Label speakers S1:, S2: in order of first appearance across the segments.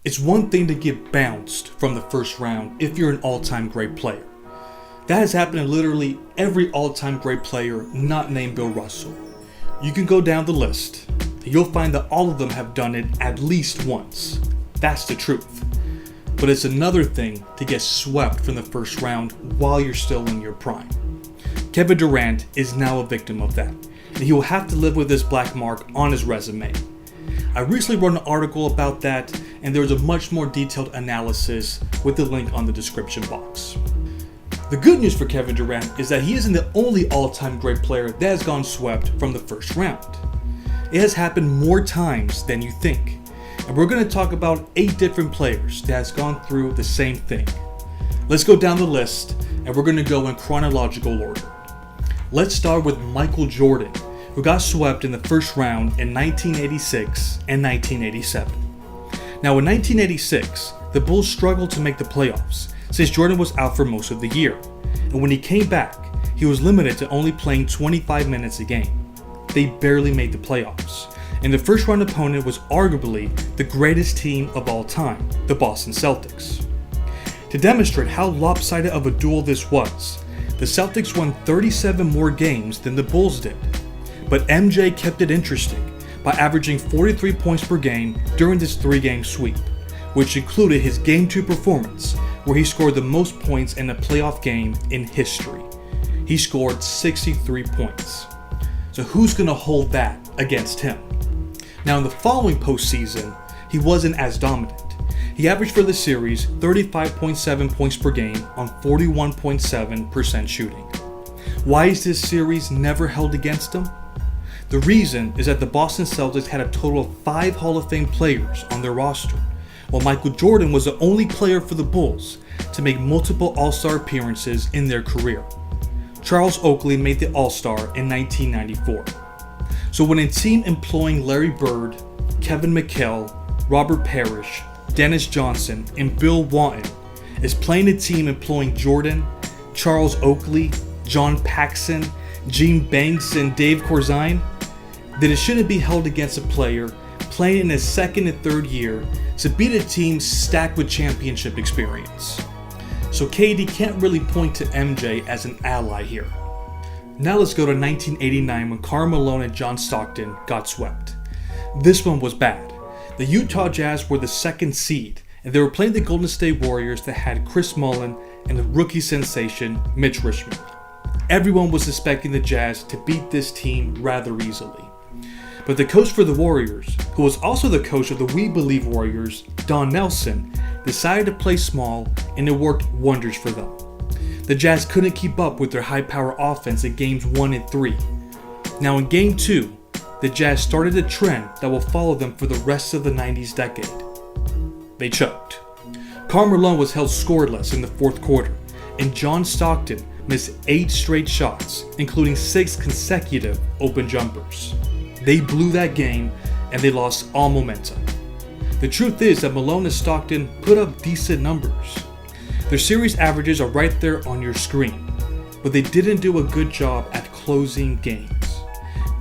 S1: It's one thing to get bounced from the first round if you're an all-time great player. That has happened to literally every all-time great player not named Bill Russell. You can go down the list, and you'll find that all of them have done it at least once. That's the truth. But it's another thing to get swept from the first round while you're still in your prime. Kevin Durant is now a victim of that, and he will have to live with this black mark on his resume. I recently wrote an article about that, and there was a much more detailed analysis with the link on the description box. The good news for Kevin Durant is that he isn't the only all-time great player that has gone swept from the first round. It has happened more times than you think, and we're going to talk about 8 different players that has gone through the same thing. Let's go down the list, and we're going to go in chronological order. Let's start with Michael Jordan, who got swept in the first round in 1986 and 1987. Now in 1986, the Bulls struggled to make the playoffs since Jordan was out for most of the year, and when he came back, he was limited to only playing 25 minutes a game. They barely made the playoffs, and the first round opponent was arguably the greatest team of all time, the Boston Celtics. To demonstrate how lopsided of a duel this was, the Celtics won 37 more games than the Bulls did. But MJ kept it interesting by averaging 43 points per game during this 3-game sweep, which included his Game 2 performance, where he scored the most points in a playoff game in history. He scored 63 points. So who's going to hold that against him? Now in the following postseason, he wasn't as dominant. He averaged for the series 35.7 points per game on 41.7% shooting. Why is this series never held against him? The reason is that the Boston Celtics had a total of 5 Hall of Fame players on their roster, while Michael Jordan was the only player for the Bulls to make multiple All-Star appearances in their career. Charles Oakley made the All-Star in 1994. So when a team employing Larry Bird, Kevin McHale, Robert Parrish, Dennis Johnson, and Bill Walton is playing a team employing Jordan, Charles Oakley, John Paxson, Gene Banks, and Dave Corzine, then it shouldn't be held against a player playing in his second and third year to beat a team stacked with championship experience. So KD can't really point to MJ as an ally here. Now let's go to 1989 when Karl Malone and John Stockton got swept. This one was bad. The Utah Jazz were the 2nd seed, and they were playing the Golden State Warriors that had Chris Mullin and the rookie sensation Mitch Richmond. Everyone was expecting the Jazz to beat this team rather easily. But the coach for the Warriors, who was also the coach of the We Believe Warriors, Don Nelson, decided to play small, and it worked wonders for them. The Jazz couldn't keep up with their high-power offense in games 1 and 3. Now in game 2, the Jazz started a trend that will follow them for the rest of the 90s decade. They choked. Karl Malone was held scoreless in the 4th quarter, and John Stockton missed 8 straight shots, including 6 consecutive open jumpers. They blew that game, and they lost all momentum. The truth is that Malone and Stockton put up decent numbers. Their series averages are right there on your screen, but they didn't do a good job at closing games.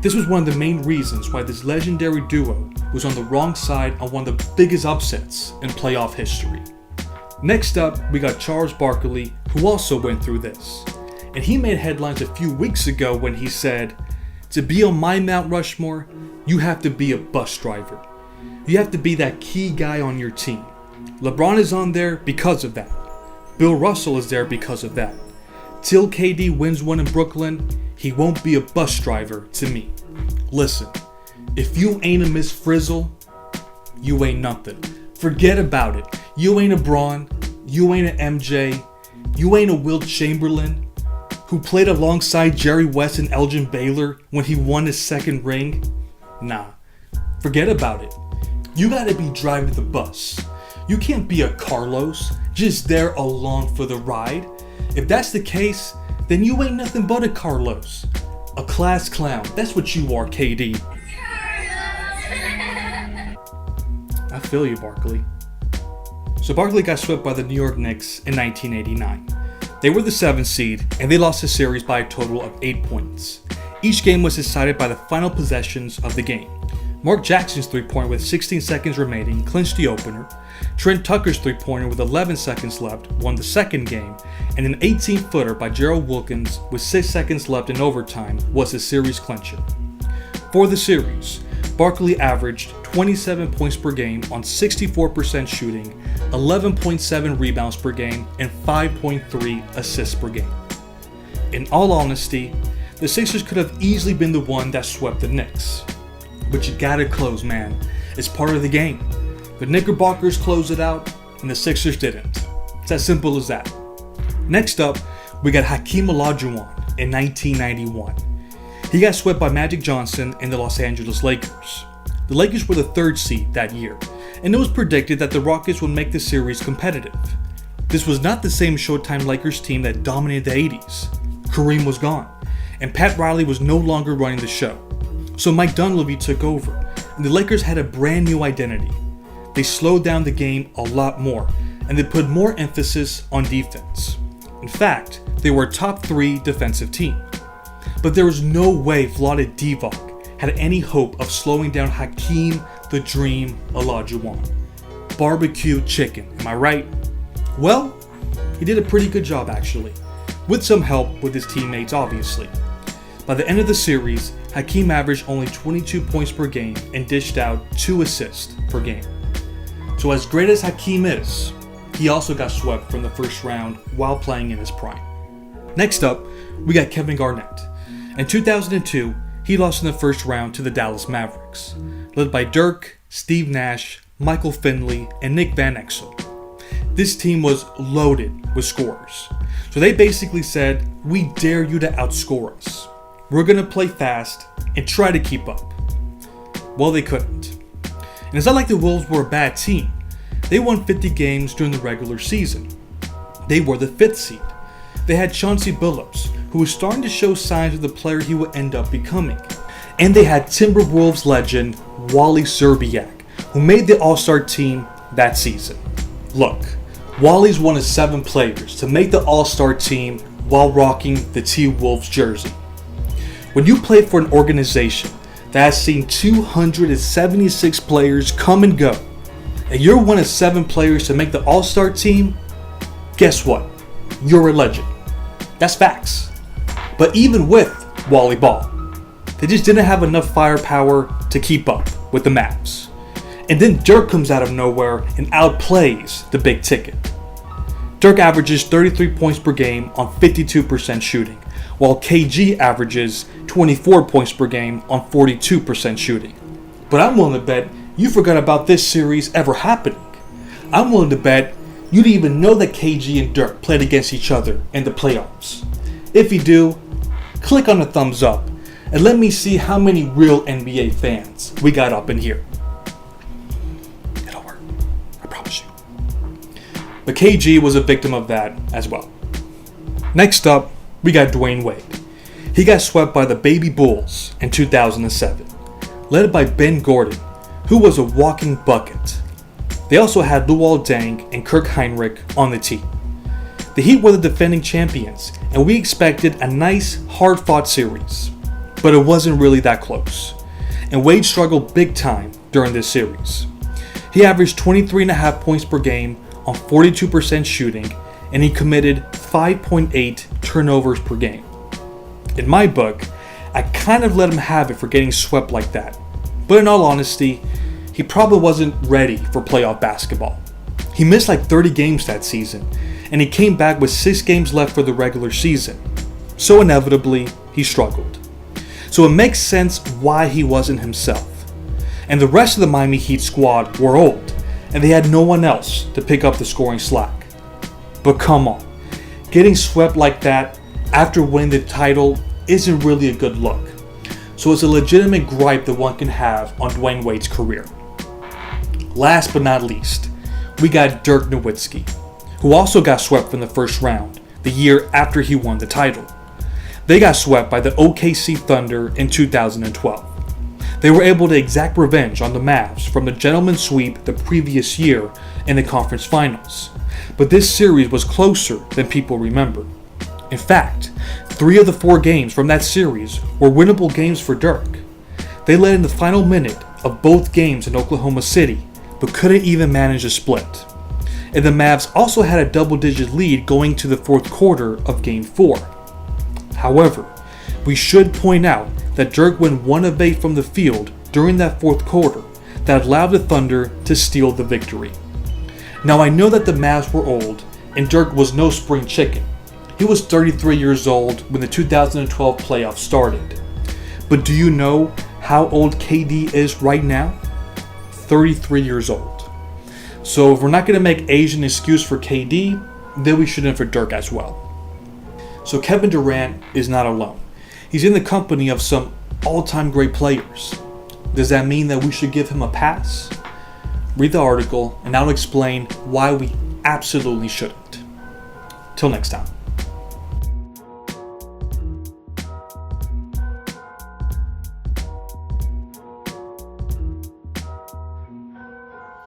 S1: This was one of the main reasons why this legendary duo was on the wrong side on one of the biggest upsets in playoff history. Next up, we got Charles Barkley, who also went through this. And he made headlines a few weeks ago when he said, "To be on my Mount Rushmore, you have to be a bus driver. You have to be that key guy on your team. LeBron is on there because of that. Bill Russell is there because of that. Till KD wins one in Brooklyn, he won't be a bus driver to me. Listen, if you ain't a Miss Frizzle, you ain't nothing. Forget about it. You ain't a Braun, you ain't an MJ, you ain't a Wilt Chamberlain, who played alongside Jerry West and Elgin Baylor when he won his 2nd ring. Nah, forget about it. You gotta be driving the bus. You can't be a Carlos, just there along for the ride. If that's the case, then you ain't nothing but a Carlos. A class clown, that's what you are, KD. I feel you, Barkley. So Barkley got swept by the New York Knicks in 1989. They were the 7th seed, and they lost the series by a total of 8 points. Each game was decided by the final possessions of the game. Mark Jackson's three-pointer with 16 seconds remaining clinched the opener. Trent Tucker's three-pointer with 11 seconds left won the second game, and an 18-footer by Gerald Wilkins with 6 seconds left in overtime was the series clincher. For the series, Barkley averaged 27 points per game on 64% shooting, 11.7 rebounds per game, and 5.3 assists per game. In all honesty, the Sixers could have easily been the one that swept the Knicks. But you gotta close, man. It's part of the game. The Knickerbockers closed it out, and the Sixers didn't. It's as simple as that. Next up, we got Hakeem Olajuwon in 1991. He got swept by Magic Johnson and the Los Angeles Lakers. The Lakers were the third seed that year, and it was predicted that the Rockets would make the series competitive. This was not the same Showtime Lakers team that dominated the 80s. Kareem was gone, and Pat Riley was no longer running the show. So Mike Dunleavy took over, and the Lakers had a brand new identity. They slowed down the game a lot more, and they put more emphasis on defense. In fact, they were a top 3 defensive team. But there was no way Vlade Divac had any hope of slowing down Hakeem the Dream Olajuwon. Barbecue chicken, am I right? Well, he did a pretty good job actually, with some help with his teammates obviously. By the end of the series, Hakeem averaged only 22 points per game and dished out 2 assists per game. So as great as Hakeem is, he also got swept from the first round while playing in his prime. Next up, we got Kevin Garnett. In 2002, he lost in the first round to the Dallas Mavericks, led by Dirk, Steve Nash, Michael Finley, and Nick Van Exel. This team was loaded with scorers, so they basically said, "We dare you to outscore us. We're going to play fast and try to keep up." Well, they couldn't. And it's not like the Wolves were a bad team. They won 50 games during the regular season. They were the 5th seed. They had Chauncey Billups, who was starting to show signs of the player he would end up becoming. And they had Timberwolves legend Wally Szczerbiak, who made the All-Star team that season. Look, Wally's one of 7 players to make the All-Star team while rocking the T-Wolves jersey. When you play for an organization that has seen 276 players come and go, and you're one of 7 players to make the All-Star team, guess what? You're a legend. That's facts. But even with Wally Ball, they just didn't have enough firepower to keep up with the Mavs. And then Dirk comes out of nowhere and outplays the big ticket. Dirk averages 33 points per game on 52% shooting, while KG averages 24 points per game on 42% shooting. But I'm willing to bet you forgot about this series ever happening. I'm willing to bet you didn't even know that KG and Dirk played against each other in the playoffs. If you do, click on the thumbs up and let me see how many real NBA fans we got up in here. It'll work, I promise you. But KG was a victim of that as well. Next up, we got Dwayne Wade. He got swept by the Baby Bulls in 2007, led by Ben Gordon, who was a walking bucket. They also had Luol Deng and Kirk Heinrich on the team. The Heat were the defending champions, and we expected a nice, hard-fought series. But it wasn't really that close, and Wade struggled big time during this series. He averaged 23.5 points per game on 42% shooting, and he committed 5.8 turnovers per game. In my book, I kind of let him have it for getting swept like that. But in all honesty, he probably wasn't ready for playoff basketball. He missed like 30 games that season, and he came back with 6 games left for the regular season. So inevitably, he struggled. So it makes sense why he wasn't himself. And the rest of the Miami Heat squad were old, and they had no one else to pick up the scoring slack. But come on, getting swept like that after winning the title isn't really a good look. So it's a legitimate gripe that one can have on Dwayne Wade's career. Last but not least, we got Dirk Nowitzki, who also got swept from the first round the year after he won the title. They got swept by the OKC Thunder in 2012. They were able to exact revenge on the Mavs from the gentleman's sweep the previous year in the conference finals. But this series was closer than people remember. In fact, 3 of the 4 games from that series were winnable games for Dirk. They led in the final minute of both games in Oklahoma City, but couldn't even manage a split. And the Mavs also had a double-digit lead going to the fourth quarter of Game 4. However, we should point out that Dirk went 1 of 8 from the field during that fourth quarter that allowed the Thunder to steal the victory. Now I know that the Mavs were old and Dirk was no spring chicken. He was 33 years old when the 2012 playoffs started. But do you know how old KD is right now? 33 years old. So if we're not going to make age an excuse for KD, then we shouldn't for Dirk as well. So Kevin Durant is not alone. He's in the company of some all-time great players. Does that mean that we should give him a pass? Read the article and I'll explain why we absolutely shouldn't. Till next time.